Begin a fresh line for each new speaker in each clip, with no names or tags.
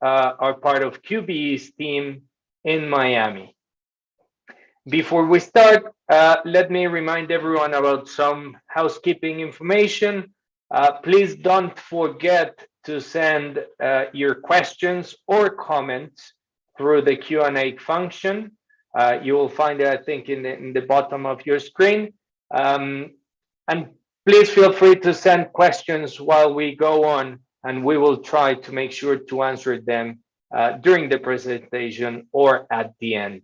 are part of QBE's team in Miami. Before we start, let me remind everyone about some housekeeping information. Please don't forget to send your questions or comments through the Q&A function. You will find it, I think, in the bottom of your screen. And please feel free to send questions while we go on, and we will try to make sure to answer them during the presentation or at the end.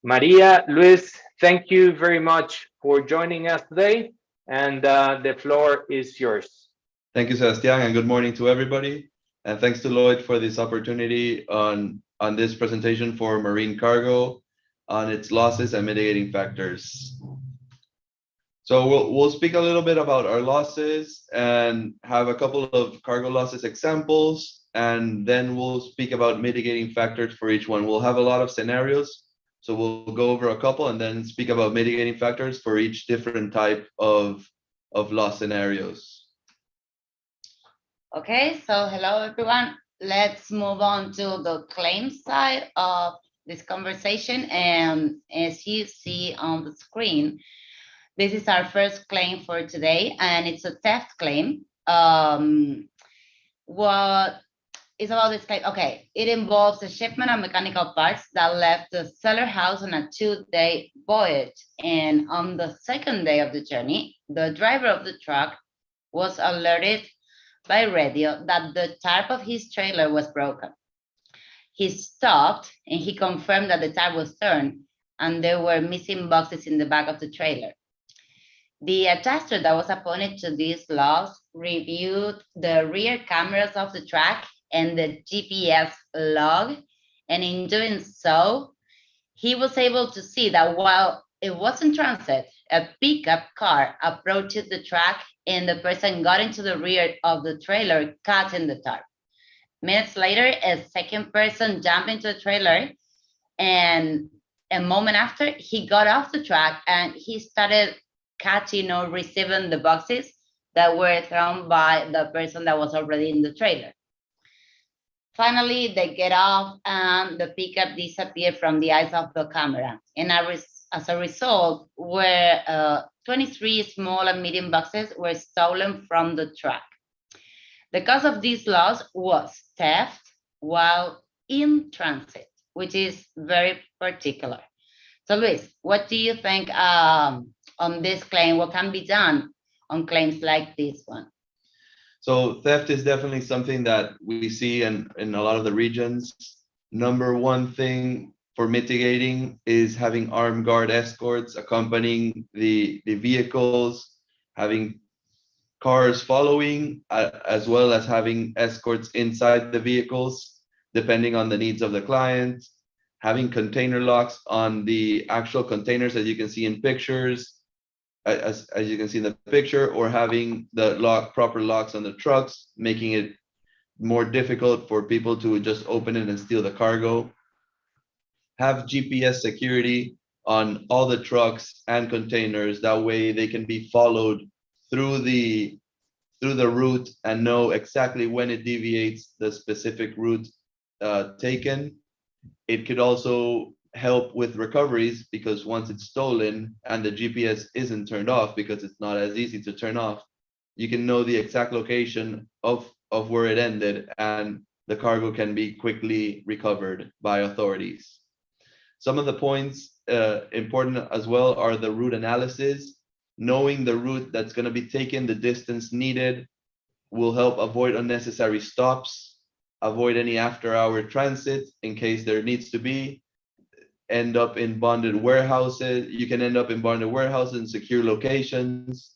Maria, Luis, thank you very much for joining us today, and the floor is yours.
Thank you, Sebastian, and good morning to everybody. And thanks to Lloyd for this opportunity on this presentation for marine cargo on its losses and mitigating factors. So we'll speak a little bit about our losses and have a couple of cargo losses examples, and then we'll speak about mitigating factors for each one. We'll have a lot of scenarios, so we'll go over a couple and then speak about mitigating factors for each different type of loss scenarios.
Okay, so hello everyone. Let's move on to the claim side of this conversation. And as you see on the screen, this is our first claim for today, and it's a theft claim. What is about this claim? Okay, it involves a shipment of mechanical parts that left the seller house on a 2-day voyage. And on the second day of the journey, the driver of the truck was alerted by radio that the tarp of his trailer was broken. He stopped and he confirmed that the tarp was turned and there were missing boxes in the back of the trailer. The adjuster that was appointed to this loss reviewed the rear cameras of the truck and the GPS log, and in doing so, he was able to see that while it was in transit, a pickup car approached the truck and the person got into the rear of the trailer, cutting the tarp. Minutes later, a second person jumped into the trailer, and a moment after, he got off the truck and he started catching or receiving the boxes that were thrown by the person that was already in the trailer. Finally, they get off and the pickup disappeared from the eyes of the camera. And as a result, 23 small and medium boxes were stolen from the truck. The cause of this loss was theft while in transit, which is very particular. So Luis, what do you think on this claim? What can be done on claims like this one?
So theft is definitely something that we see in a lot of the regions. Number one thing for mitigating is having armed guard escorts accompanying the vehicles, having cars following, as well as having escorts inside the vehicles, depending on the needs of the client, having container locks on the actual containers, as you can see in pictures, as you can see in the picture, or having the proper locks on the trucks, making it more difficult for people to just open it and steal the cargo. Have GPS security on all the trucks and containers. That way they can be followed through the route and know exactly when it deviates the specific route taken. It could also help with recoveries, because once it's stolen and the GPS isn't turned off, because it's not as easy to turn off, you can know the exact location of where it ended, and the cargo can be quickly recovered by authorities. Some of the points important as well are the route analysis. Knowing the route that's going to be taken, the distance needed, will help avoid unnecessary stops, avoid any after-hour transit in case there needs to be, end up in bonded warehouses. You can end up in bonded warehouses in secure locations,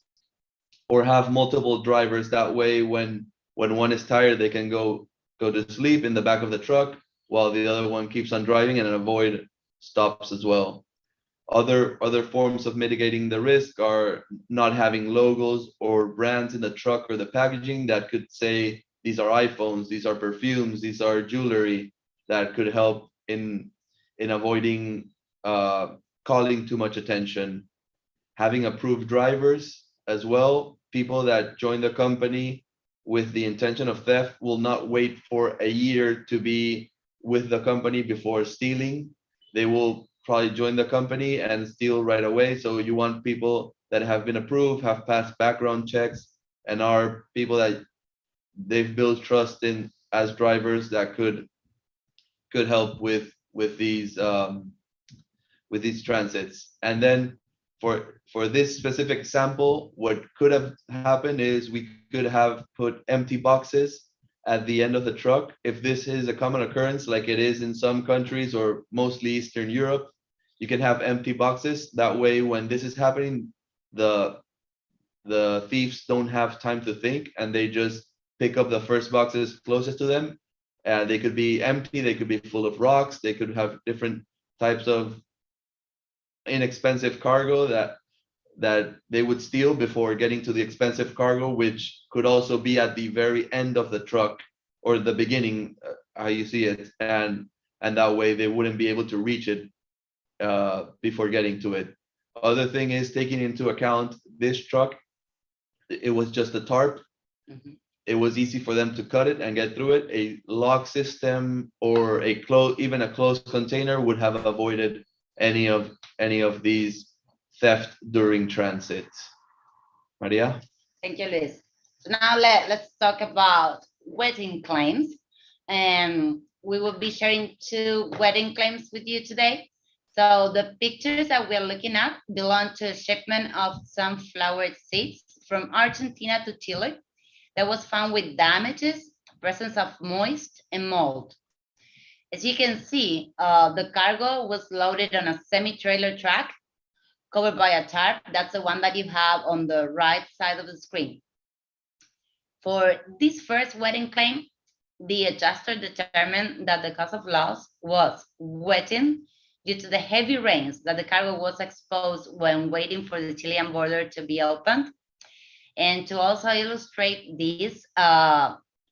or have multiple drivers. That way, when one is tired, they can go to sleep in the back of the truck while the other one keeps on driving, and avoid stops as well. Other forms of mitigating the risk are not having logos or brands in the truck or the packaging that could say these are iPhones, these are perfumes, these are jewelry, that could help in avoiding calling too much attention. Having approved drivers as well, people that join the company with the intention of theft will not wait for a year to be with the company before stealing. They will probably join the company and steal right away. So you want people that have been approved, have passed background checks, and are people that they've built trust in as drivers that could help with these transits. And then for this specific sample, what could have happened is we could have put empty boxes at the end of the truck. If this is a common occurrence, like it is in some countries or mostly Eastern Europe, you can have empty boxes. That way, when this is happening, the thieves don't have time to think and they just pick up the first boxes closest to them. They could be empty, they could be full of rocks, they could have different types of inexpensive cargo that they would steal before getting to the expensive cargo, which could also be at the very end of the truck or the beginning, how you see it, and that way they wouldn't be able to reach it before getting to it. Other thing is taking into account this truck, it was just a tarp.
Mhm.
It was easy for them to cut it and get through it. A lock system or even a closed container would have avoided any of these theft during transit. Maria?
Thank you, Liz. So now let's talk about wedding claims. And we will be sharing 2 wedding claims with you today. So the pictures that we're looking at belong to a shipment of sunflower seeds from Argentina to Chile that was found with damages, presence of moist and mold. As you can see, the cargo was loaded on a semi-trailer truck covered by a tarp. That's the one that you have on the right side of the screen. For this first wedding claim, the adjuster determined that the cause of loss was wetting due to the heavy rains that the cargo was exposed when waiting for the Chilean border to be opened. And to also illustrate this,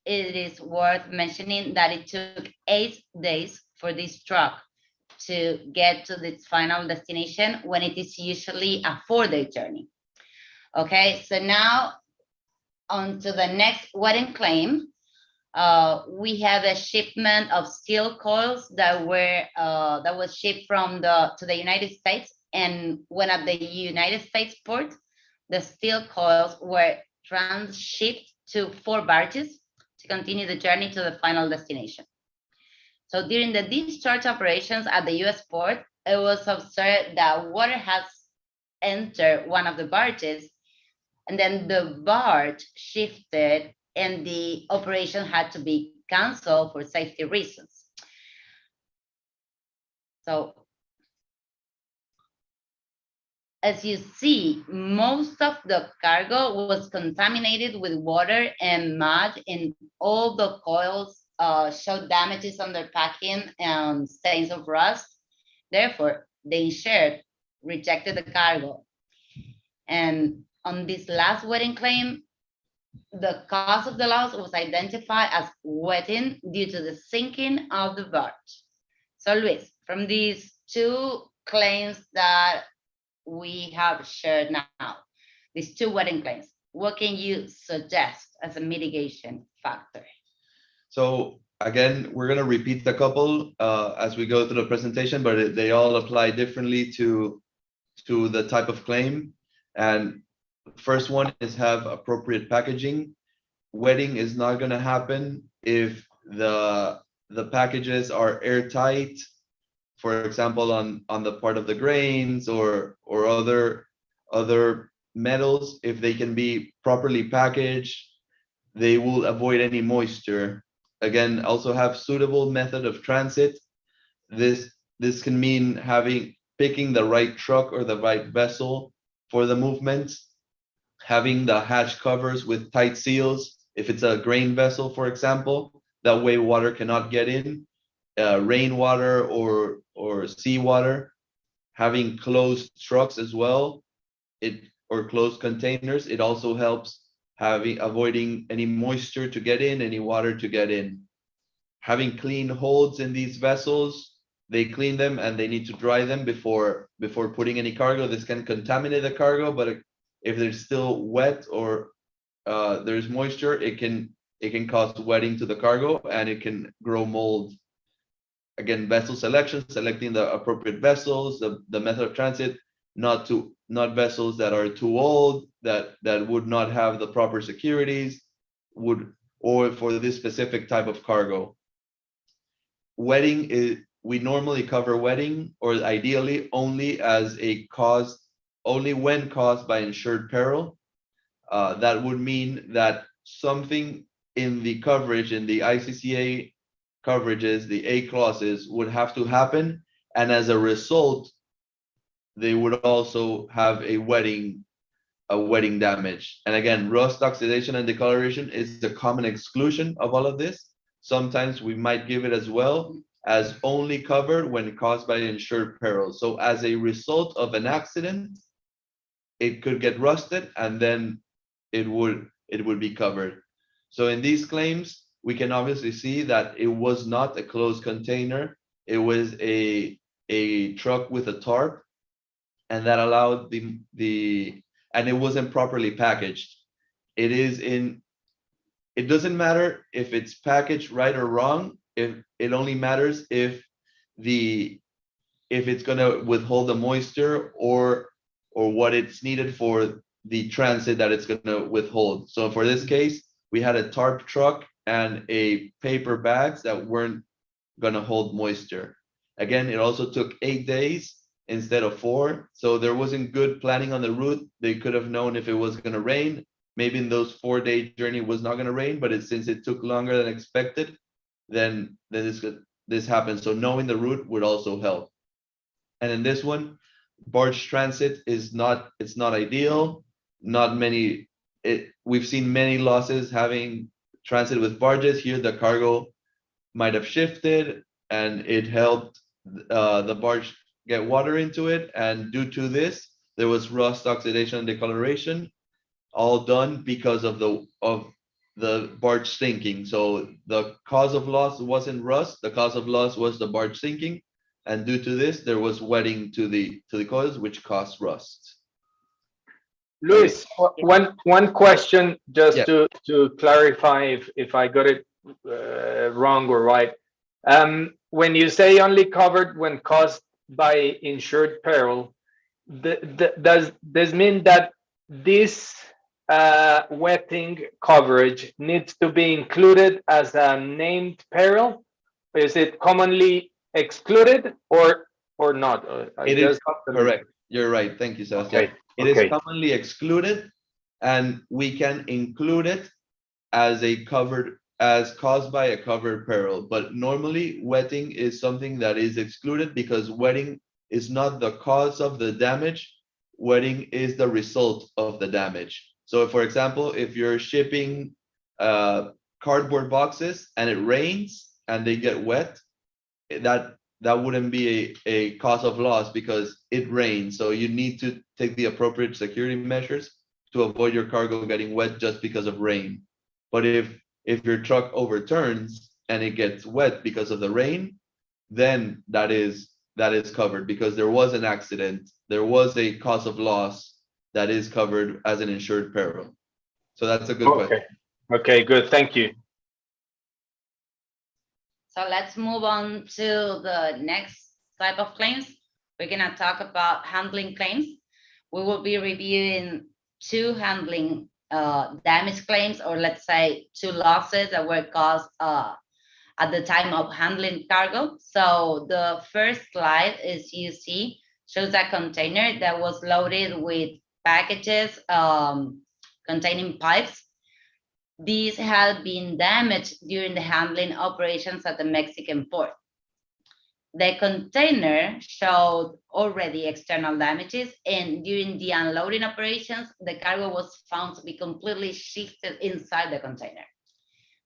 it is worth mentioning that it took 8 days for this truck to get to its final destination when it is usually a 4-day journey. Okay, so now on to the next wedding claim. We have a shipment of steel coils that was shipped to the United States, and when at the United States port, the steel coils were transshipped to 4 barges to continue the journey to the final destination. So during the discharge operations at the US port, it was observed that water has entered one of the barges, and then the barge shifted and the operation had to be canceled for safety reasons. So as you see, most of the cargo was contaminated with water and mud, and all the coils showed damages on their packing and stains of rust. Therefore, the insured rejected the cargo. And on this last wetting claim, the cause of the loss was identified as wetting due to the sinking of the barge. So Luis, from these 2 claims that we have shared now, these 2 wetting claims, what can you suggest as a mitigation factor?
So again, we're going to repeat a couple as we go through the presentation, but they all apply differently to the type of claim. And first one is have appropriate packaging. Wetting is not going to happen if the packages are airtight. For example, on the part of the grains or other metals, if they can be properly packaged, they will avoid any moisture. Again, also have suitable method of transit. This can mean picking the right truck or the right vessel for the movement, having the hatch covers with tight seals. If it's a grain vessel, for example, that way water cannot get in. Rainwater or seawater, having closed trucks as well, or closed containers. It also helps avoiding any moisture to get in, any water to get in. Having clean holds in these vessels, they clean them and they need to dry them before putting any cargo. This can contaminate the cargo, but if they're still wet or there's moisture, it can cause wetting to the cargo, and it can grow mold. Again, vessel selection, selecting the appropriate vessels, the method of transit, not vessels that are too old, that would not have the proper securities, or for this specific type of cargo. Wetting is, we normally cover wetting, or ideally only as a cause, only when caused by insured peril. That would mean that something in the coverage, in the ICCA coverages, the A clauses, would have to happen, and as a result, they would also have a wetting damage. And again, rust, oxidation, and discoloration is the common exclusion of all of this. Sometimes we might give it as well as only covered when caused by insured peril. So as a result of an accident, it could get rusted, and then it would be covered. So in these claims, we can obviously see that it was not a closed container. It was a truck with a tarp, and that allowed and it wasn't properly packaged. It doesn't matter if it's packaged right or wrong. If it only matters if it's gonna withhold the moisture, or what it's needed for the transit that it's gonna withhold. So for this case, we had a tarp truck and a paper bags that weren't gonna hold moisture. Again, it also took 8 days instead of 4. So there wasn't good planning on the route. They could have known if it was gonna rain. Maybe in those 4-day journey was not gonna rain, but since it took longer than expected, then this happened. So knowing the route would also help. And in this one, barge transit it's not ideal. We've seen many losses having transit with barges. Here, the cargo might have shifted, and it helped the barge get water into it. And due to this, there was rust, oxidation, and discoloration, all done because of the barge sinking. So the cause of loss wasn't rust. The cause of loss was the barge sinking. And due to this, there was wetting to the coils, which caused rust.
Luis, one question just
Yeah.
to clarify if I got it wrong or right. When you say only covered when caused by insured peril, does this mean that this wetting coverage needs to be included as a named peril? Is it commonly excluded or not?
It is correct. You're right. Thank you, Sebastian.
Okay.
It is commonly excluded, and we can include it as caused by a covered peril. But normally, wetting is something that is excluded because wetting is not the cause of the damage. Wetting is the result of the damage. So, for example, if you're shipping cardboard boxes and it rains and they get wet, that wouldn't be a cause of loss because it rains. So you need to take the appropriate security measures to avoid your cargo getting wet just because of rain. But if your truck overturns and it gets wet because of the rain, then that is covered because there was an accident, there was a cause of loss that is covered as an insured peril. So that's a good question.
Okay, good. Thank you.
So let's move on to the next type of claims. We're gonna talk about handling claims. We will be reviewing 2 handling damage claims, or let's say 2 losses that were caused at the time of handling cargo. So the first slide, as you see, shows a container that was loaded with packages containing pipes. These had been damaged during the handling operations at the Mexican port. The container showed already external damages, and during the unloading operations, the cargo was found to be completely shifted inside the container.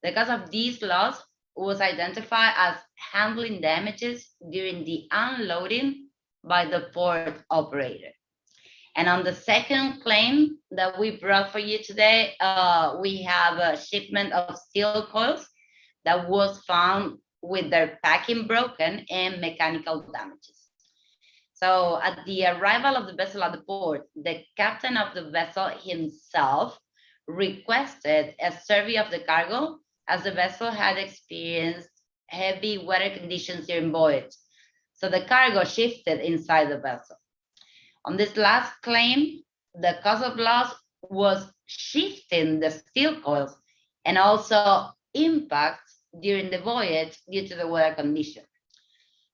The cause of this loss was identified as handling damages during the unloading by the port operator. And on the second claim that we brought for you today, we have a shipment of steel coils that was found with their packing broken and mechanical damages. So at the arrival of the vessel at the port, the captain of the vessel himself requested a survey of the cargo as the vessel had experienced heavy weather conditions during voyage. So the cargo shifted inside the vessel. On this last claim, the cause of loss was shifting the steel coils and also impacts during the voyage due to the weather condition.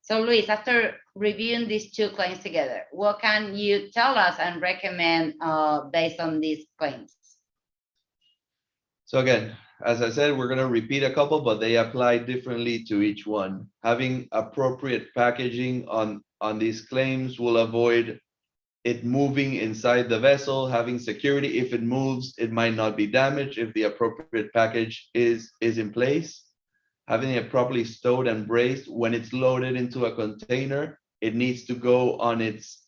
So Luis, after reviewing these two claims together, what can you tell us and recommend based on these claims?
So again, as I said, we're gonna repeat a couple, but they apply differently to each one. Having appropriate packaging on these claims will avoid it moving inside the vessel, having security. If it moves, it might not be damaged if the appropriate package is in place. Having it properly stowed and braced when it's loaded into a container, it needs to go on its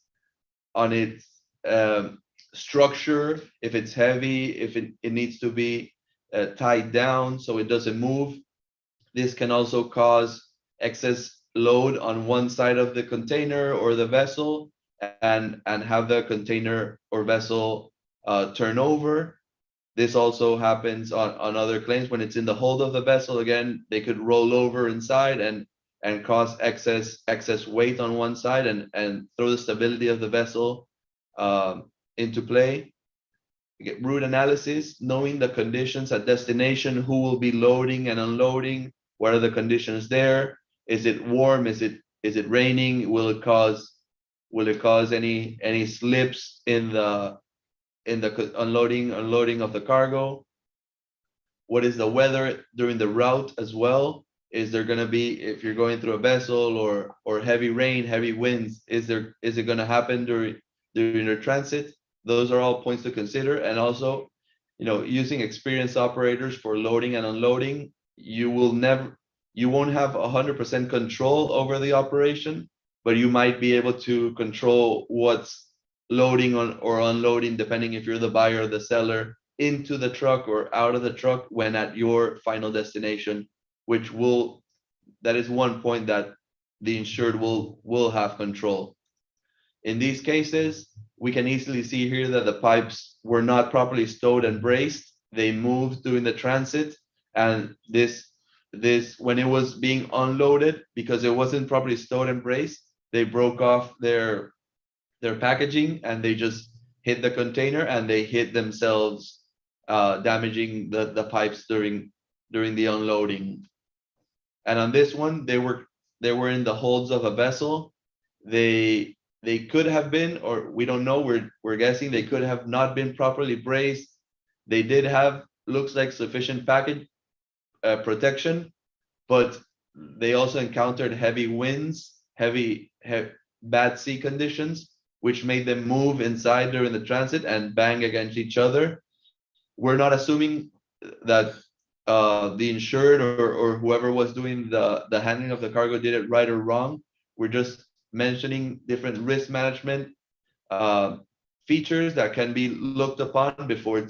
structure. If it's heavy, if it needs to be tied down so it doesn't move. This can also cause excess load on one side of the container or the vessel and have the container or vessel turn over. This also happens on other claims when it's in the hold of the vessel. Again, they could roll over inside and cause excess weight on one side and throw the stability of the vessel into play. Get route analysis, knowing the conditions at destination, who will be loading and unloading, what are the conditions there? Is it warm? Is it raining? Will it cause any slips in the unloading of the cargo? What is the weather during the route as well? Is there going to be, if you're going through a vessel or heavy rain, heavy winds, is it going to happen during your transit? Those are all points to consider. And also, using experienced operators for loading and unloading, you won't have 100% control over the operation, but you might be able to control what's loading on or unloading, depending if you're the buyer or the seller, into the truck or out of the truck when at your final destination, that is one point that the insured will have control. In these cases, we can easily see here that the pipes were not properly stowed and braced. They moved during the transit, and this when it was being unloaded, because it wasn't properly stowed and braced, they broke off their packaging and they just hit the container and they hit themselves, damaging the pipes during the unloading. And on this one, they were in the holds of a vessel. They could have been, or we don't know, we're guessing they could have not been properly braced. They did have, looks like, sufficient package protection, but they also encountered heavy winds, bad sea conditions, which made them move inside during the transit and bang against each other. We're not assuming that the insured or whoever was doing the handling of the cargo did it right or wrong. We're just mentioning different risk management features that can be looked upon before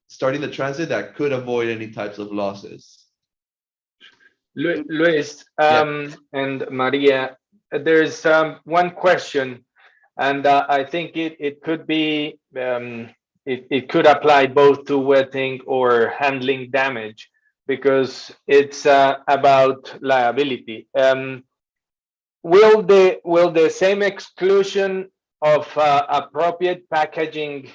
starting the transit that could avoid any types of losses.
Luis and Maria, there's one question, and I think it could be it could apply both to wetting or handling damage, because it's about liability. Will the same exclusion of appropriate packaging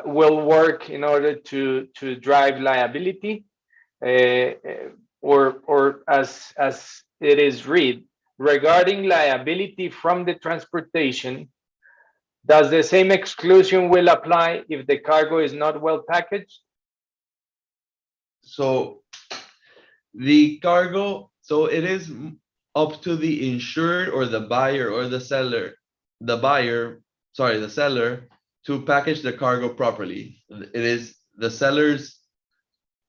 will work in order to drive liability, or as it is read, regarding liability from the transportation, does the same exclusion will apply if the cargo is not well packaged?
So the cargo, it is up to the insured or the buyer or the seller, the seller, to package the cargo properly. It is the seller's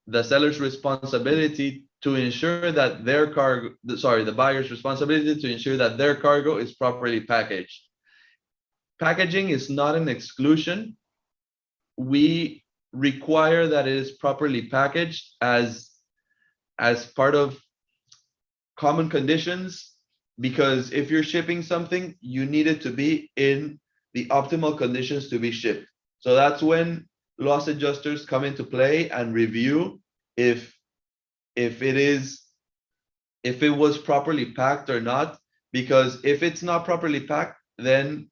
responsibility to ensure that the buyer's responsibility to ensure that their cargo is properly packaged. Packaging is not an exclusion. We require that it is properly packaged as part of common conditions, because if you're shipping something, you need it to be in the optimal conditions to be shipped. So that's when loss adjusters come into play and review if if it is if it was properly packed or not. Because if it's not properly packed, then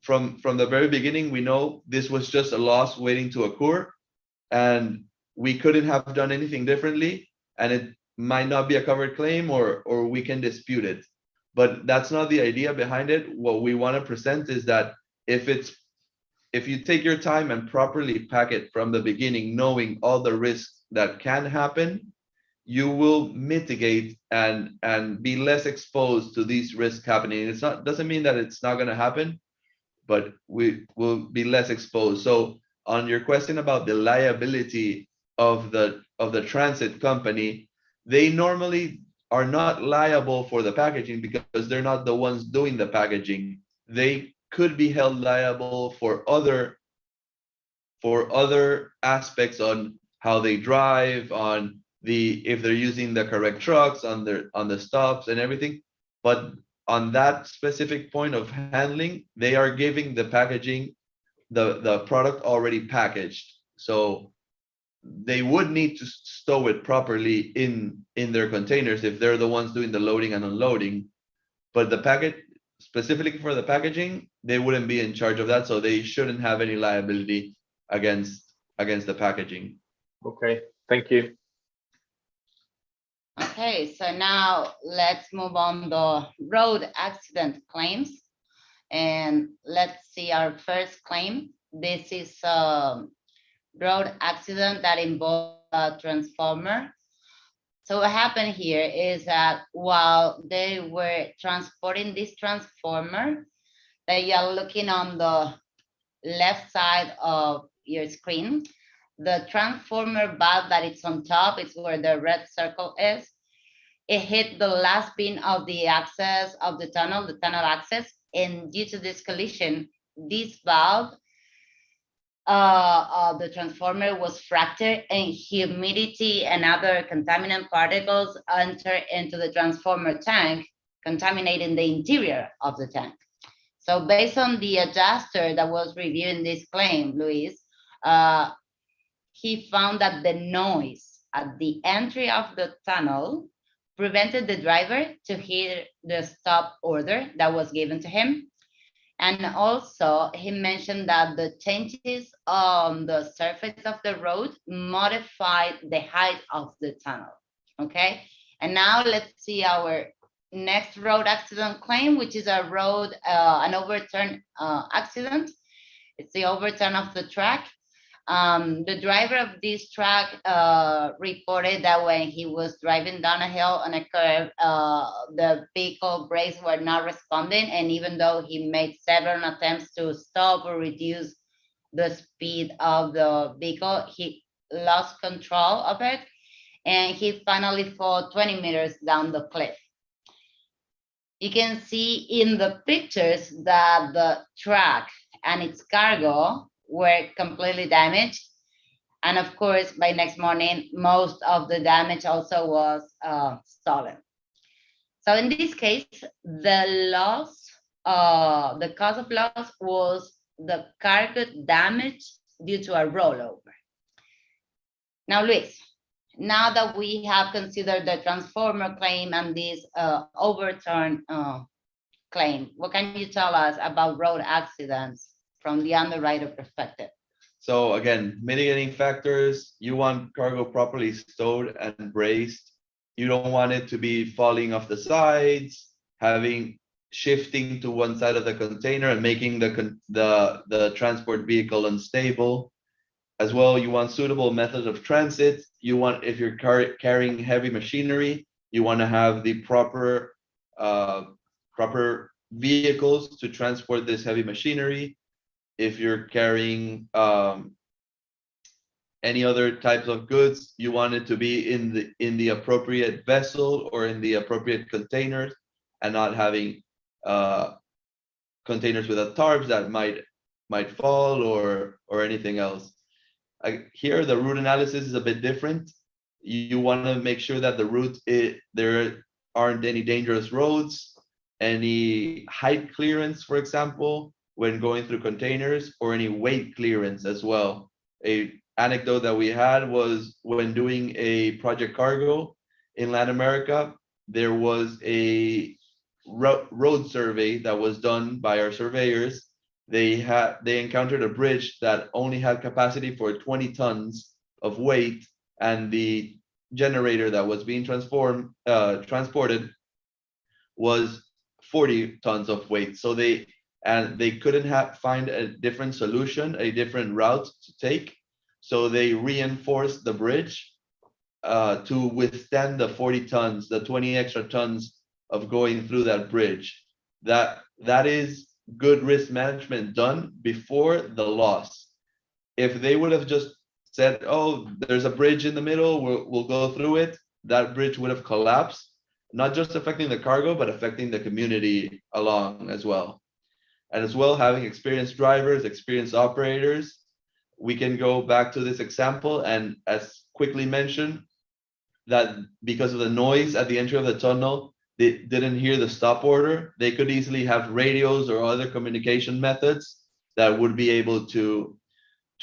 from the very beginning, we know this was just a loss waiting to occur, and we couldn't have done anything differently, and it might not be a covered claim, or we can dispute it. But that's not the idea behind it. What we want to present is that if you take your time and properly pack it from the beginning, knowing all the risks that can happen, you will mitigate and be less exposed to these risks happening. It's not doesn't mean that it's not going to happen, but we will be less exposed. So on your question about the liability of the transit company, they normally are not liable for the packaging because they're not the ones doing the packaging. They could be held liable for other aspects on how they drive, on if they're using the correct trucks, on the stops and everything. But on that specific point of handling, they are giving the packaging, the product already packaged. So they would need to stow it properly in their containers if they're the ones doing the loading and unloading. But the packet, specifically for the packaging, they wouldn't be in charge of that, so they shouldn't have any liability against the packaging.
Okay, thank you.
Okay, so now let's move on the road accident claims. And let's see our first claim. This is a road accident that involved a transformer. So what happened here is that while they were transporting this transformer, that you're looking on the left side of your screen, the transformer valve that it's on top, it's where the red circle is. It hit the last pin of the access of the tunnel access, and due to this collision, this valve of the transformer was fractured, and humidity and other contaminant particles enter into the transformer tank, contaminating the interior of the tank. So based on the adjuster that was reviewing this claim, Luis, he found that the noise at the entry of the tunnel prevented the driver to hear the stop order that was given to him. And also he mentioned that the changes on the surface of the road modified the height of the tunnel, okay? And now let's see our next road accident claim, which is a road, an overturn accident. It's the overturn of the track. The driver of this truck reported that when he was driving down a hill on a curve, the vehicle brakes were not responding, and even though he made several attempts to stop or reduce the speed of the vehicle, he lost control of it, and he finally fell 20 meters down the cliff. You can see in the pictures that the truck and its cargo were completely damaged. And of course, by next morning, most of the damage also was stolen. So in this case, the loss, the cause of loss was the cargo damage due to a rollover. Now, Luis, now that we have considered the transformer claim and this overturn claim, what can you tell us about road accidents from the underwriter perspective?
So again, mitigating factors, you want cargo properly stowed and braced. You don't want it to be falling off the sides, shifting to one side of the container and making the transport vehicle unstable. As well, you want suitable methods of transit. You want, if you're carrying heavy machinery, you want to have the proper vehicles to transport this heavy machinery. If you're carrying any other types of goods, you want it to be in the appropriate vessel or in the appropriate containers, and not having containers with tarps that might fall or anything else. Here, the route analysis is a bit different. You want to make sure that the route, there aren't any dangerous roads, any height clearance, for example, when going through containers or any weight clearance as well. A anecdote that we had was when doing a project cargo in Latin America, there was a road survey that was done by our surveyors. They encountered a bridge that only had capacity for 20 tons of weight, and the generator that was being transported was 40 tons of weight. So they couldn't find a different solution, a different route to take. So they reinforced the bridge to withstand the 40 tons, the 20 extra tons of going through that bridge. That is good risk management done before the loss. If they would have just said, oh, there's a bridge in the middle, we'll go through it, that bridge would have collapsed, not just affecting the cargo, but affecting the community along as well. And as well, having experienced drivers, experienced operators, we can go back to this example and as quickly mentioned, that because of the noise at the entry of the tunnel, they didn't hear the stop order. They could easily have radios or other communication methods that would be able to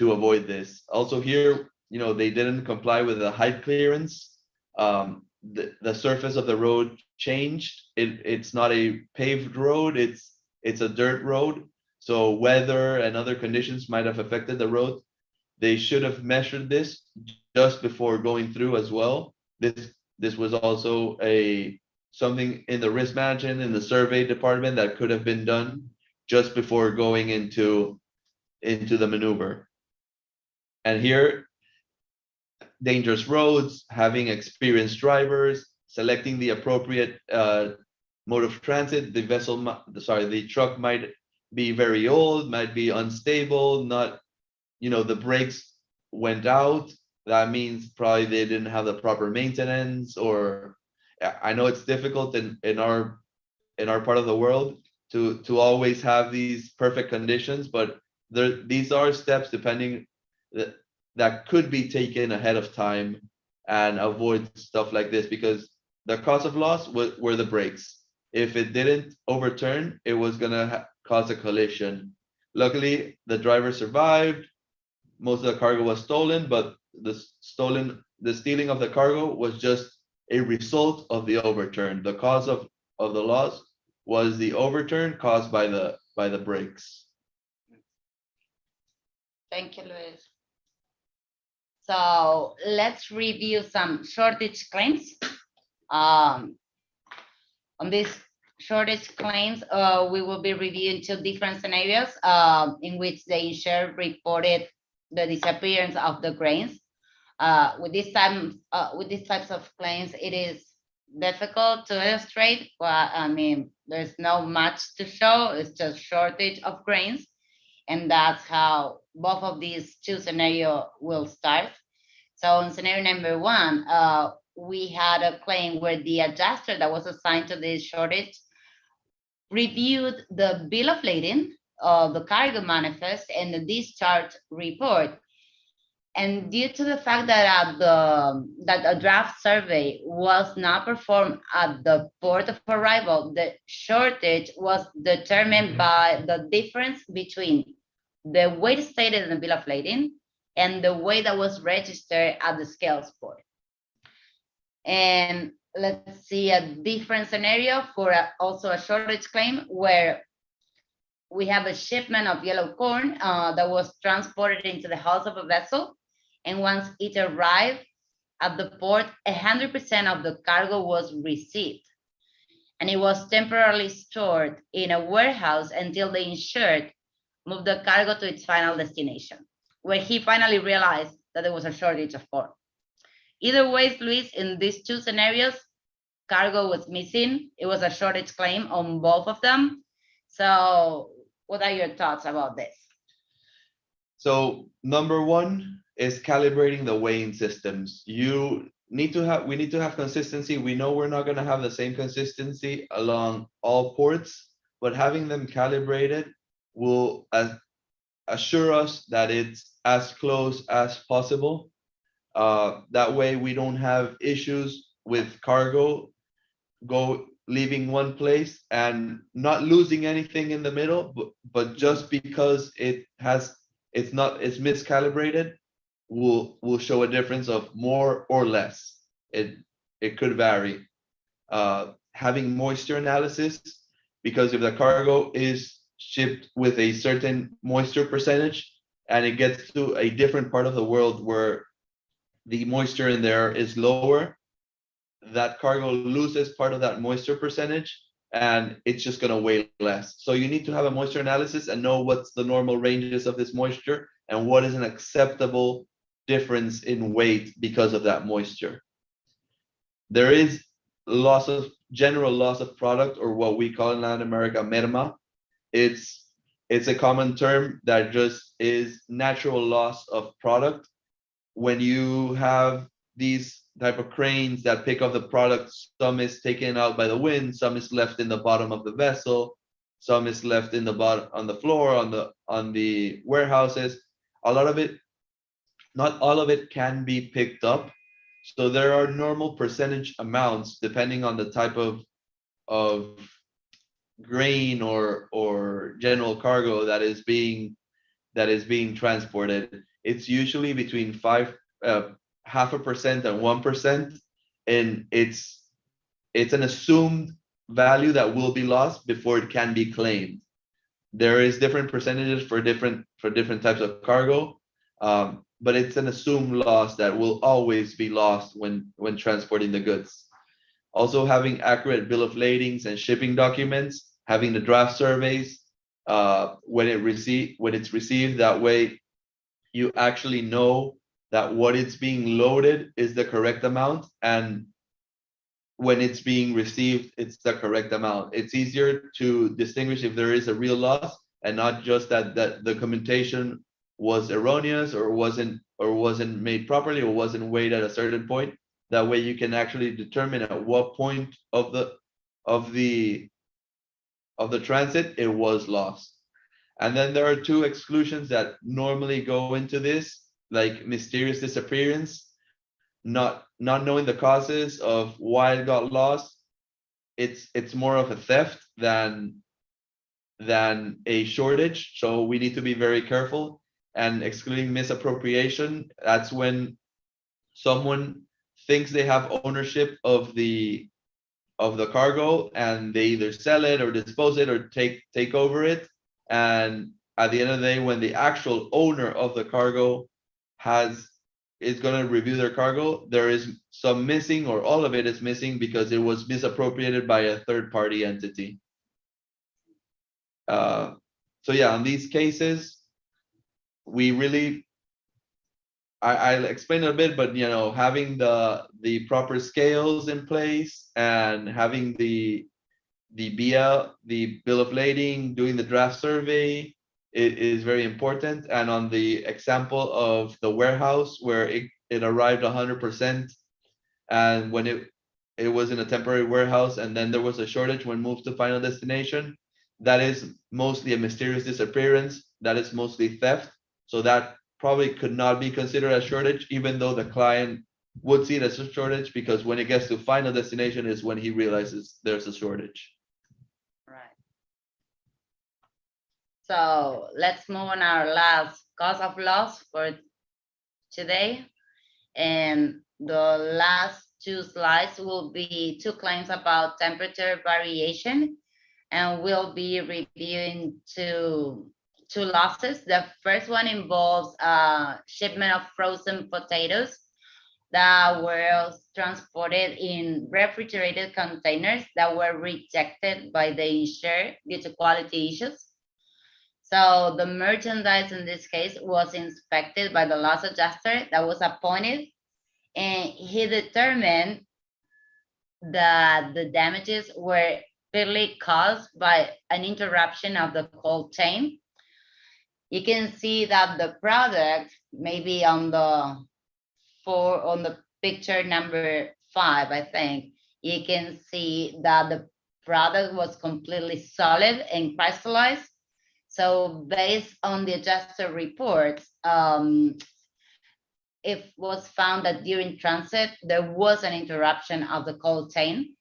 avoid this. Also here, they didn't comply with the height clearance. The surface of the road changed. It's not a paved road, it's a dirt road. So weather and other conditions might have affected the road. They should have measured this just before going through as well. This was also something in the risk management in the survey department that could have been done just before going into the maneuver. And here, dangerous roads, having experienced drivers, selecting the appropriate mode of transit. The truck might be very old, might be unstable, not, the brakes went out. That means probably they didn't have the proper maintenance, or I know it's difficult in our part of the world to always have these perfect conditions, but these are steps that could be taken ahead of time and avoid stuff like this, because the cause of loss were the brakes. If it didn't overturn, it was gonna cause a collision. Luckily, the driver survived. Most of the cargo was stolen, but the stealing of the cargo was just a result of the overturn. The cause of the loss was the overturn caused by the brakes.
Thank you, Luis. So let's review some shortage claims. On these shortage claims, we will be reviewing two different scenarios in which the insured reported the disappearance of the grains. With these types of claims, it is difficult to illustrate. Well, I mean, there's not much to show. It's just shortage of grains, and that's how both of these two scenarios will start. So in scenario number one, we had a claim where the adjuster that was assigned to this shortage reviewed the bill of lading, the cargo manifest, and the discharge report. And due to the fact that that a draft survey was not performed at the port of arrival, the shortage was determined by the difference between the weight stated in the bill of lading and the weight that was registered at the scales port. And let's see a different scenario for also a shortage claim where we have a shipment of yellow corn that was transported into the hulls of a vessel. And once it arrived at the port, 100% of the cargo was received. And it was temporarily stored in a warehouse until the insured moved the cargo to its final destination, where he finally realized that there was a shortage of corn. Either way, Luis, in these two scenarios, cargo was missing. It was a shortage claim on both of them. So what are your thoughts about this?
So number one is calibrating the weighing systems. We need to have consistency. We know we're not going to have the same consistency along all ports, but having them calibrated will assure us that it's as close as possible. That way we don't have issues with cargo leaving one place and not losing anything in the middle, but just because it's miscalibrated, will show a difference of more or less. It could vary. Having moisture analysis, because if the cargo is shipped with a certain moisture percentage and it gets to a different part of the world where the moisture in there is lower, that cargo loses part of that moisture percentage and it's just going to weigh less. So you need to have a moisture analysis and know what's the normal ranges of this moisture and what is an acceptable difference in weight because of that moisture. There is general loss of product, or what we call in Latin America merma. It's a common term that just is natural loss of product. When you have these type of cranes that pick up the product, some is taken out by the wind, some is left in the bottom of the vessel, some is left in the bottom on the floor, on the warehouses. A lot of it, not all of it can be picked up. So there are normal percentage amounts depending on the type of grain or general cargo that is being transported. It's usually between 0.5% and 1%, and it's an assumed value that will be lost before it can be claimed. There is different percentages for different types of cargo, but it's an assumed loss that will always be lost when transporting the goods. Also, having accurate bill of ladings and shipping documents, having the draft surveys when it's received. That way, you actually know that what it's being loaded is the correct amount, and when it's being received, it's the correct amount. It's easier to distinguish if there is a real loss and not just that the documentation was erroneous or wasn't made properly or wasn't weighed at a certain point. That way you can actually determine at what point of the transit it was lost. And then there are two exclusions that normally go into this, like mysterious disappearance, not knowing the causes of why it got lost. It's more of a theft than a shortage. So we need to be very careful. And excluding misappropriation, that's when someone thinks they have ownership of the cargo and they either sell it or dispose it or take over it. And at the end of the day, when the actual owner of the cargo is going to review their cargo, there is some missing or all of it is missing because it was misappropriated by a third party entity. So yeah, in these cases, we really, I'll explain a bit, but having the proper scales in place and having the bill of lading, doing the draft survey, it is very important. And on the example of the warehouse where it arrived 100%, and when it was in a temporary warehouse and then there was a shortage when moved to final destination, that is mostly a mysterious disappearance. That is mostly theft. So that probably could not be considered a shortage, even though the client would see it as a shortage, because when it gets to final destination is when he realizes there's a shortage.
Right. So let's move on our last cause of loss for today. And the last two slides will be two claims about temperature variation. And we'll be reviewing two losses. The first one involves a shipment of frozen potatoes that were transported in refrigerated containers that were rejected by the insurer due to quality issues. So the merchandise in this case was inspected by the loss adjuster that was appointed, and he determined that the damages were clearly caused by an interruption of the cold chain. You can see that the product, maybe on the picture number 5, I think, you can see that the product was completely solid and crystallized. So based on the adjuster reports, it was found that during transit, there was an interruption of the cold chain.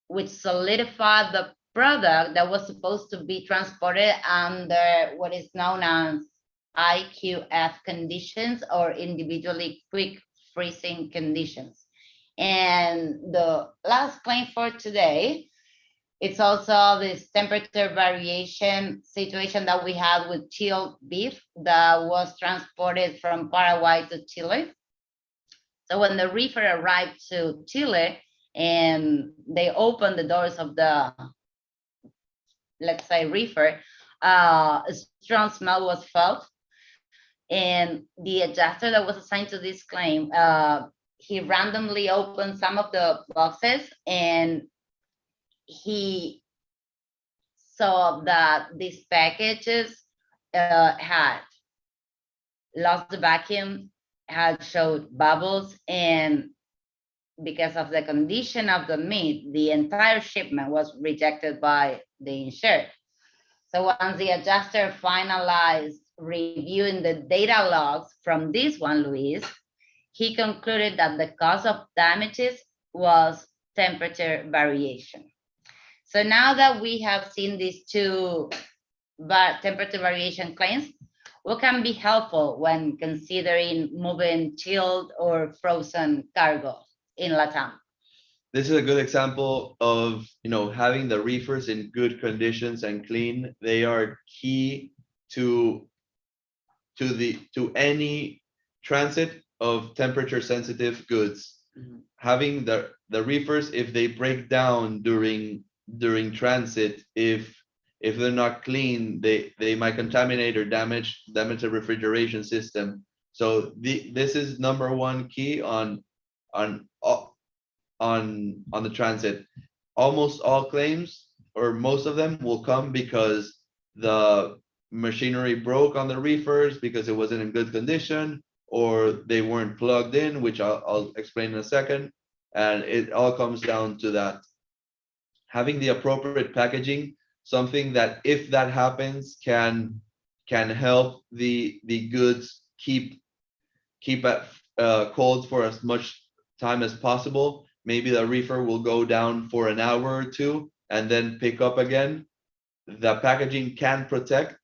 which solidified the product that was supposed to be transported under what is known as IQF conditions, or individually quick freezing conditions. And the last claim for today, it's also this temperature variation situation that we had with chilled beef that was transported from Paraguay to Chile. So when the reefer arrived to Chile and they opened the doors of the, let's say, reefer, a strong smell was felt. And the adjuster that was assigned to this claim, he randomly opened some of the boxes and he saw that these packages had lost the vacuum, had showed bubbles, and because of the condition of the meat, the entire shipment was rejected by the insured. So once the adjuster finalized reviewing the data logs from this one, Luis, he concluded that the cause of damages was temperature variation. So now that we have seen these two temperature variation claims, what can be helpful when considering moving chilled or frozen cargo in Latam?
This is a good example of, having the reefers in good conditions and clean. They are key to any transit of temperature sensitive goods.
Mhm.
Having the reefers, if they break down during transit, if they're not clean, they might contaminate or damage the refrigeration system. So this is number one key on the transit. Almost all claims, or most of them, will come because the machinery broke on the reefers because it wasn't in good condition, or they weren't plugged in, which I'll explain in a second. And it all comes down to that. Having the appropriate packaging, something that if that happens can help the goods keep at cold for as much time as possible. Maybe the reefer will go down for an hour or two and then pick up again. The packaging can protect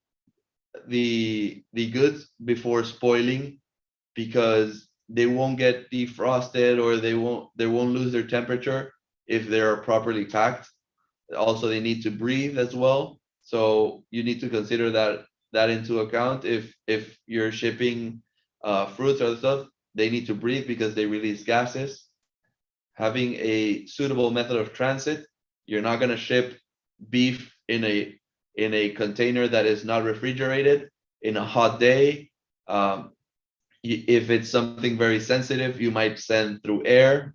the goods before spoiling, because they won't get defrosted, or they won't lose their temperature if they're properly packed. Also, they need to breathe as well. So you need to consider that into account. If you're shipping fruits or stuff, they need to breathe because they release gases. Having a suitable method of transit, you're not going to ship beef in a container that is not refrigerated in a hot day. If it's something very sensitive, you might send through air.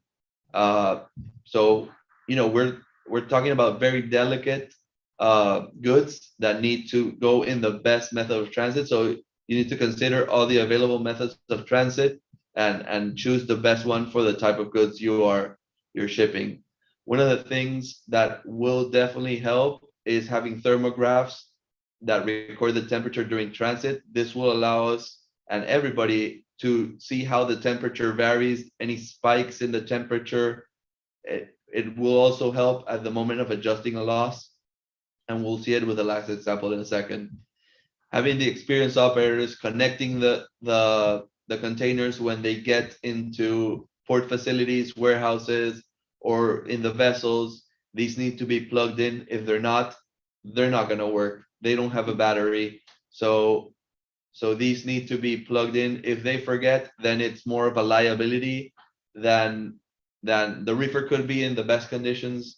So we're talking about very delicate goods that need to go in the best method of transit. So you need to consider all the available methods of transit and choose the best one for the type of goods you're shipping. One of the things that will definitely help is having thermographs that record the temperature during transit. This will allow us and everybody to see how the temperature varies, any spikes in the temperature. It will also help at the moment of adjusting a loss, and we'll see it with the last example in a second. Having the experienced operators connecting the containers when they get into port facilities, warehouses, or in the vessels. These need to be plugged in. If they're not going to work. They don't have a battery. So these need to be plugged in. If they forget, then it's more of a liability than the reefer could be in the best conditions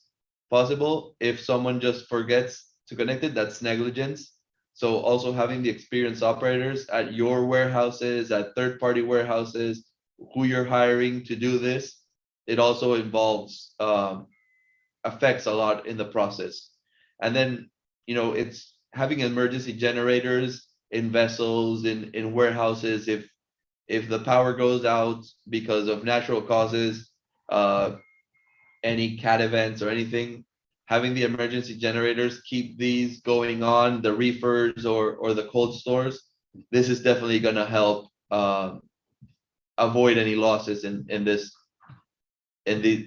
possible. If someone just forgets to connect it, that's negligence. So also having the experienced operators at your warehouses, at third-party warehouses, who you're hiring to do this, it also involves affects a lot in the process. And then it's having emergency generators in vessels, in warehouses. If the power goes out because of natural causes, any cat events or anything, having the emergency generators keep these going on, the reefers or the cold stores, this is definitely going to help avoid any losses in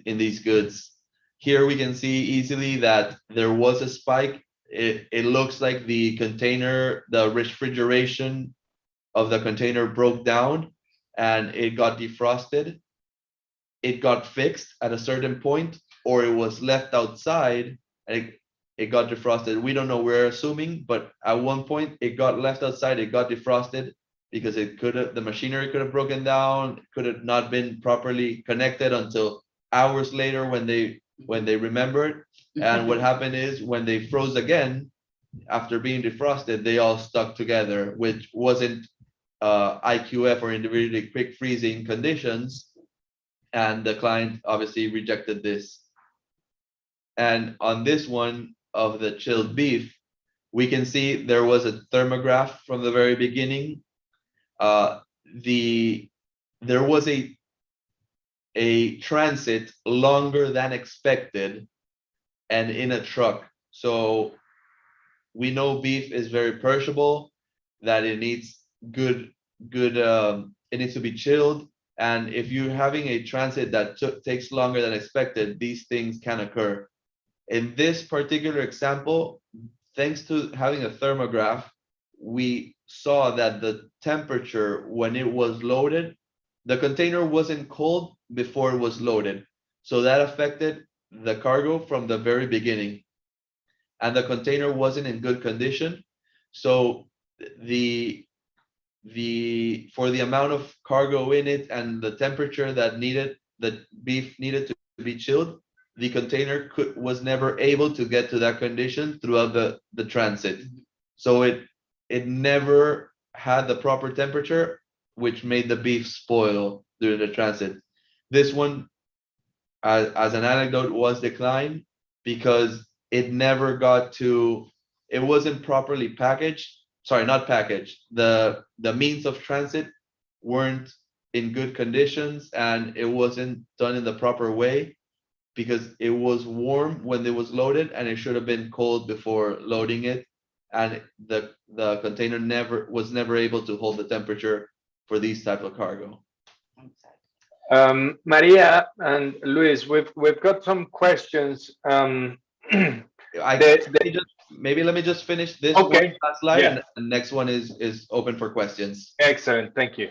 these goods. Here we can see easily that there was a spike. It looks like the container, the refrigeration of the container broke down and it got defrosted. It got fixed at a certain point, or it was left outside and it got defrosted. We don't know, we're assuming, but at one point it got left outside, it got defrosted because it could have, the machinery could have broken down, could have not been properly connected until hours later when they remembered. And what happened is when they froze again, after being defrosted, they all stuck together, which wasn't IQF or individually quick freezing conditions. And the client obviously rejected this. And on this one of the chilled beef, we can see there was a thermograph from the very beginning. There was a transit longer than expected and in a truck. So we know beef is very perishable, that it needs it needs to be chilled. And if you're having a transit that takes longer than expected, these things can occur. In this particular example, thanks to having a thermograph, we saw that the temperature when it was loaded, the container wasn't cold before it was loaded. So that affected the cargo from the very beginning. And the container wasn't in good condition. So for the amount of cargo in it and the temperature that the beef needed to be chilled, the container was never able to get to that condition throughout the transit. So it never had the proper temperature, which made the beef spoil during the transit. This one, as an anecdote, was declined because it never got to, it wasn't properly packaged. Sorry, not packaged. The means of transit weren't in good conditions and it wasn't done in the proper way because it was warm when it was loaded and it should have been cold before loading it. And the container was never able to hold the temperature for these type of cargo.
Maria and Luis, we've got some questions.
Maybe let me just finish this
Okay.
one last slide,
Yeah.
and the next one is open for questions.
Excellent, thank you.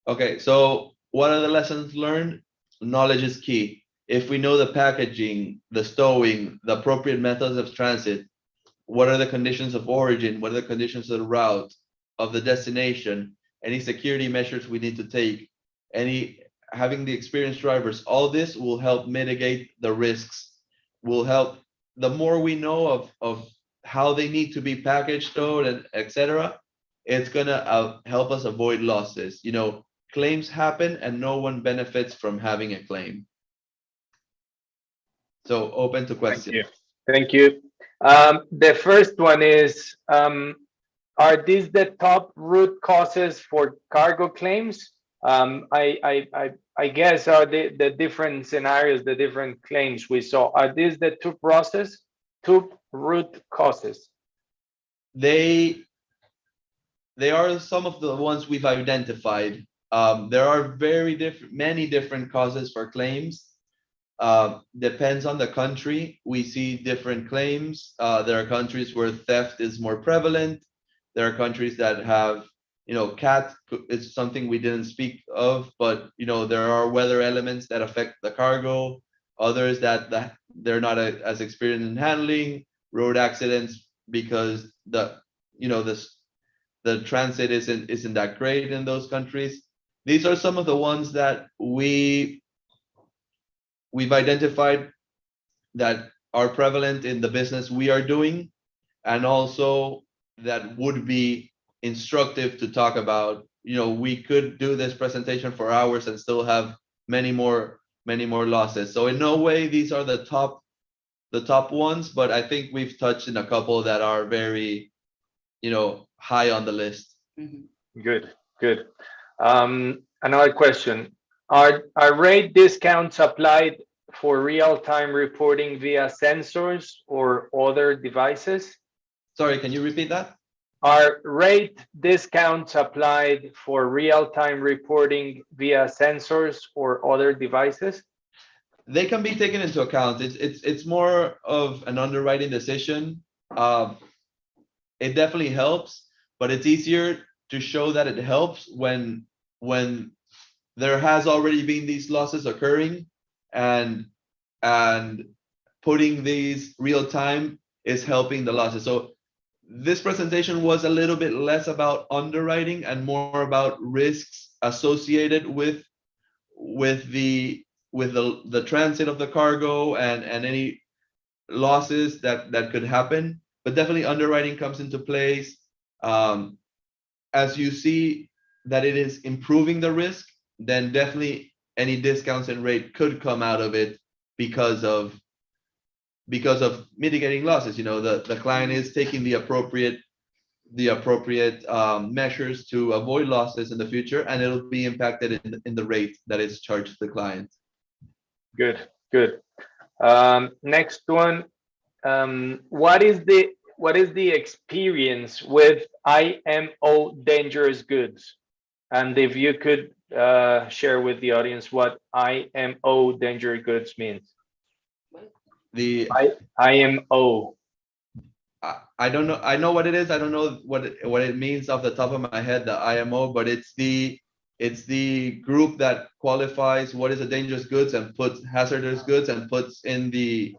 Okay, so what are the lessons learned? Knowledge is key. If we know the packaging, the stowing, the appropriate methods of transit, what are the conditions of origin, what are the conditions of the route, of the destination, any security measures we need to take, having the experienced drivers, all this will help mitigate the risks, will help. The more we know of how they need to be packaged, stowed, and etc., it's gonna help us avoid losses. You know, claims happen and no one benefits from having a claim. So open to questions.
Thank you. The first one is, are these the top root causes for cargo claims? I guess are the different scenarios, the different claims we saw, are these the two root causes?
They are some of the ones we've identified. There are many different causes for claims. Depends on the country. We see different claims. There are countries where theft is more prevalent. There are countries that have, cat is something we didn't speak of, but there are weather elements that affect the cargo. Others that they're not as experienced in handling. Road accidents because the transit isn't that great in those countries. These are some of the ones that we've identified that are prevalent in the business we are doing, and also that would be instructive to talk about. We could do this presentation for hours and still have many more losses. So in no way these are the top ones, but I think we've touched in a couple that are very, high on the list.
Good. Another question. Are rate discounts applied for real-time reporting via sensors or other devices?
Sorry, can you repeat that?
Are rate discounts applied for real-time reporting via sensors or other devices?
they can be taken into account. It's more of an underwriting decision. It definitely helps, but it's easier to show that it helps when there has already been these losses occurring, and and putting these real time is helping the losses. So this presentation was a little bit less about underwriting and more about risks associated with the transit of the cargo and any losses that could happen. But definitely underwriting comes into place. As you see that it is improving the risk, then definitely any discounts and rate could come out of it because of mitigating losses. The client is taking the appropriate measures to avoid losses in the future, and it'll be impacted in the rate that is charged to the client.
Good, good. Next one. What is the experience with IMO dangerous goods? And if you could share with the audience what IMO dangerous goods means.
The
IMO.
I don't know. I know what it is. I don't know what it means off the top of my head, the IMO, but it's the group that qualifies what is a dangerous goods and puts hazardous goods and puts in the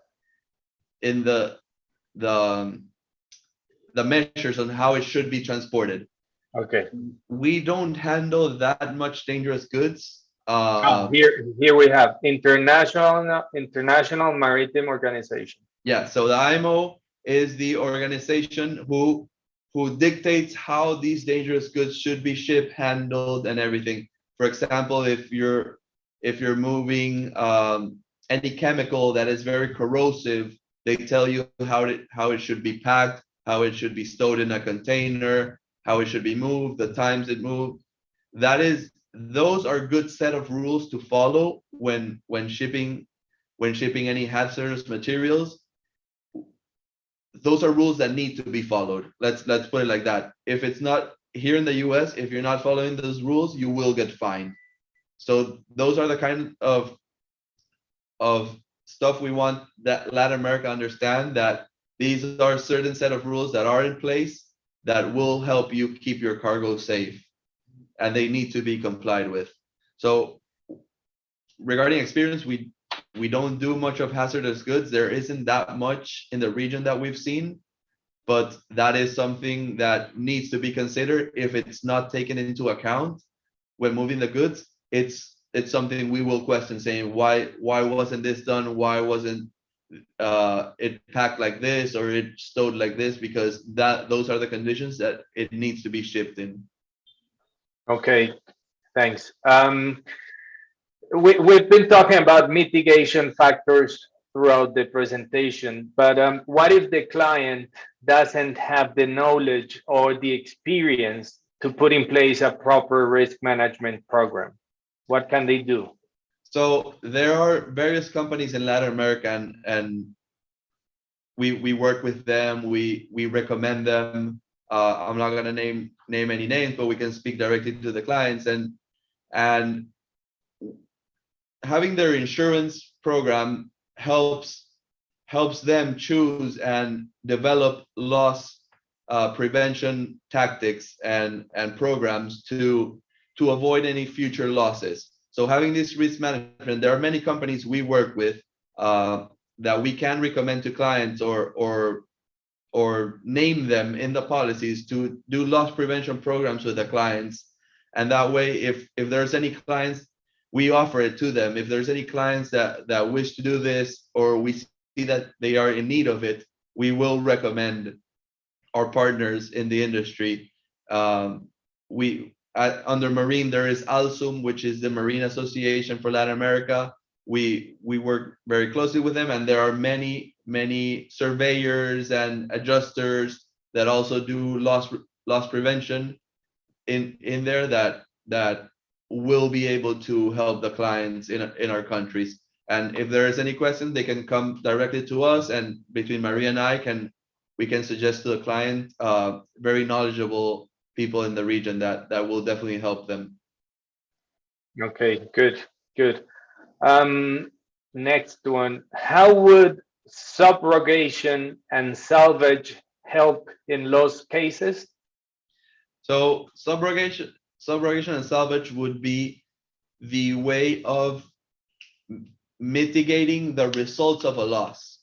measures on how it should be transported.
Okay.
We don't handle that much dangerous goods.
Here we have International Maritime Organization.
Yeah, so the IMO is the organization who dictates how these dangerous goods should be shipped, handled, and everything. For example, if you're moving any chemical that is very corrosive, they tell you how it should be packed, how it should be stored in a container, how it should be moved, the times it moved. Those are a good set of rules to follow when shipping any hazardous materials. Those are rules that need to be followed. Let's put it like that. If it's not here in the US, if you're not following those rules, you will get fined. So those are the kind of stuff we want that Latin America understand, that these are certain set of rules that are in place that will help you keep your cargo safe, and they need to be complied with. So regarding experience, we don't do much of hazardous goods. There isn't that much in the region that we've seen, but that is something that needs to be considered. If it's not taken into account when moving the goods, it's something we will question, saying why wasn't this done? Why wasn't it packed like this or it stowed like this? Because those are the conditions that it needs to be shipped in.
Okay, thanks. We've been talking about mitigation factors throughout the presentation, but what if the client doesn't have the knowledge or the experience to put in place a proper risk management program? What can they do?
So there are various companies in Latin America, and we work with them. We recommend them. I'm not gonna name any names, but we can speak directly to the clients, and having their insurance program helps them choose and develop loss prevention tactics and programs to avoid any future losses. So having this risk management, there are many companies we work with that we can recommend to clients or name them in the policies to do loss prevention programs with the clients. And that way, if there's any clients, we offer it to them. If there's any clients that wish to do this, or we see that they are in need of it, we will recommend our partners in the industry. Under Marine, there is ALSUM, which is the Marine Association for Latin America. We work very closely with them, and there are many surveyors and adjusters that also do loss prevention in there that will be able to help the clients in our countries. And if there is any question, they can come directly to us, and between Maria and we can suggest to the client very knowledgeable people in the region that will definitely help them.
Okay, good. next one, how would subrogation and salvage help in loss cases?
So subrogation and salvage would be the way of mitigating the results of a loss.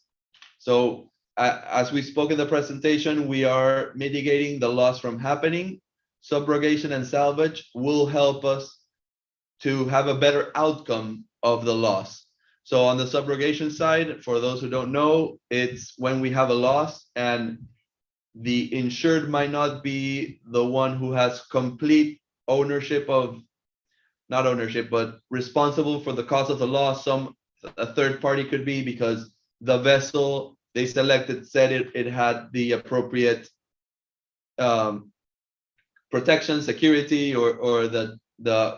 So as we spoke in the presentation, we are mitigating the loss from happening. Subrogation and salvage will help us to have a better outcome of the loss. So on the subrogation side, for those who don't know, it's when we have a loss and the insured might not be the one who has complete ownership of, not ownership, but responsible for the cause of the loss. A third party could be, because the vessel they selected said it had the appropriate protection, security, or the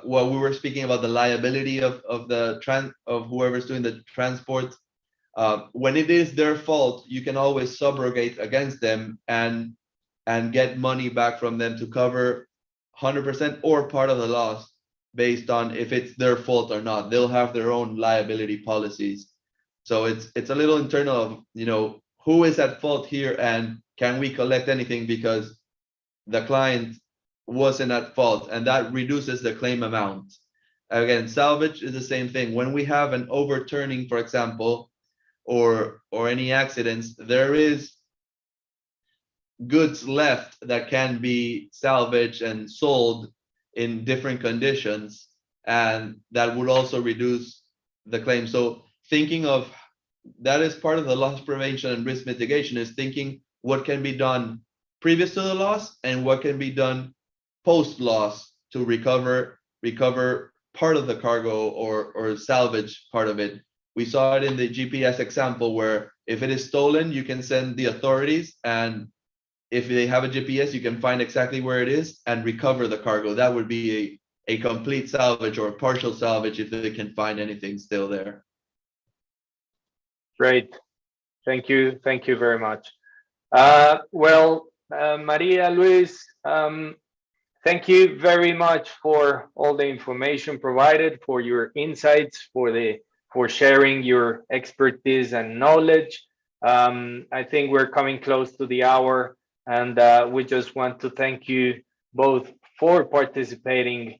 what we were speaking about, the liability of whoever's doing the transport. When it is their fault, you can always subrogate against them and get money back from them to cover 100% or part of the loss, based on if it's their fault or not. They'll have their own liability policies. So it's a little internal of, you know, who is at fault here and can we collect anything because the client wasn't at fault, and that reduces the claim amount. Again, salvage is the same thing. When we have an overturning, for example, or any accidents, there is goods left that can be salvaged and sold in different conditions, and that would also reduce the claim. So thinking of that is part of the loss prevention and risk mitigation, is thinking what can be done previous to the loss and what can be done post loss to recover part of the cargo or salvage part of it. We saw it in the GPS example, where if it is stolen, you can send the authorities, and if they have a GPS, you can find exactly where it is and recover the cargo. That would be a complete salvage or a partial salvage if they can find anything still there.
Great. Thank you. Thank you very much. Maria, Luis, thank you very much for all the information provided, for your insights, for sharing your expertise and knowledge. I think we're coming close to the hour, and we just want to thank you both for participating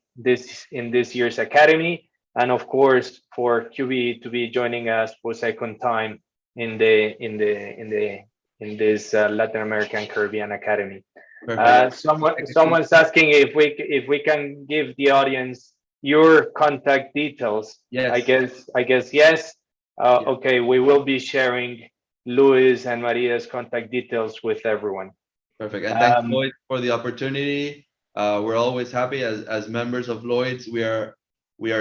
in this year's Academy, and of course for QBE to be joining us for second time in this Latin American Caribbean Academy. Someone's asking if we can give the audience your contact details.
Yes.
I guess yes.
Yeah.
Okay, we will be sharing Luis and Maria's contact details with everyone.
Perfect. And thanks, Lloyd, for the opportunity. We're always happy as members of Lloyd's. We are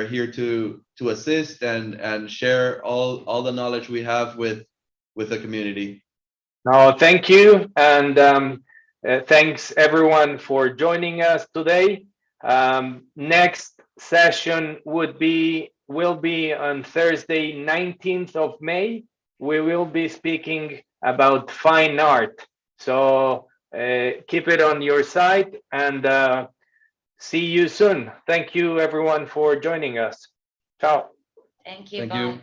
here to assist and share all the knowledge we have with the community.
No, thank you, and thanks everyone for joining us today. Next session will be on Thursday, 19th of May. We will be speaking about fine art. So keep it on your side, and see you soon. Thank you everyone for joining us. Ciao.
Thank you.
Thank
Bye.
you.